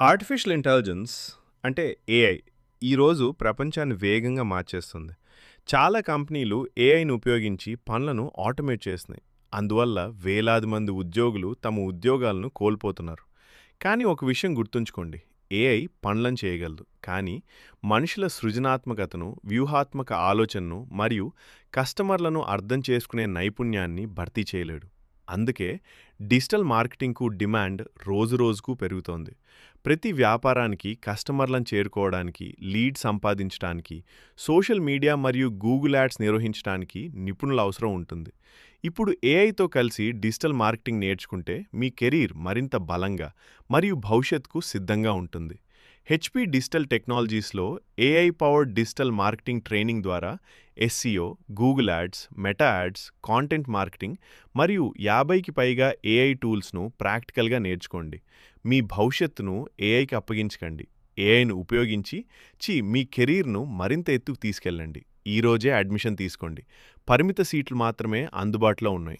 Artificial intelligence అంటే AI ఈరోజు ప్రపంచాన్ని వేగంగా మార్చేస్తుంది. చాలా కంపెనీలు ఏఐని ఉపయోగించి పనులను ఆటోమేట్ చేస్తున్నాయి. అందువల్ల వేలాది మంది ఉద్యోగులు తమ ఉద్యోగాలను కోల్పోతున్నారు. కానీ ఒక విషయం గుర్తుంచుకోండి. ఏఐ పనులను చేయగలదు. కానీ మనుషుల సృజనాత్మకతను, వ్యూహాత్మక ఆలోచనను మరియు కస్టమర్లను అర్థం చేసుకునే నైపుణ్యాన్ని భర్తీ చేయలేడు. అందుకే డిజిటల్ మార్కెటింగ్‌కు డిమాండ్ రోజురోజుకు పెరుగుతోంది. ప్రతి వ్యాపారానికి కస్టమర్లను చేరుకోవడానికి, లీడ్ సంపాదించడానికి, సోషల్ మీడియా మరియు గూగుల్ యాడ్స్ నిర్వహించడానికి నిపుణుల అవసరం ఉంటుంది. ఇప్పుడు ఏఐతో కలిసి డిజిటల్ మార్కెటింగ్ నేర్చుకుంటే మీ కెరీర్ మరింత బలంగా మరియు భవిష్యత్తుకు సిద్ధంగా ఉంటుంది. హెచ్‌పి డిజిటల్ టెక్నాలజీస్‌లో AI powered digital marketing training ద్వారా SEO, Google ads, Meta ads, content marketing మరియు 50కి పైగా ఏఐ టూల్స్‌ను ప్రాక్టికల్‌గా నేర్చుకోండి. మీ భవిష్యత్తును ఏఐకి అప్పగించకండి. ఏఐను ఉపయోగించి మీ కెరీర్‌ను మరింత ఎత్తుకు తీసుకెళ్లండి. ఈరోజే అడ్మిషన్ తీసుకోండి. పరిమిత సీట్లు మాత్రమే అందుబాటులో ఉన్నాయి.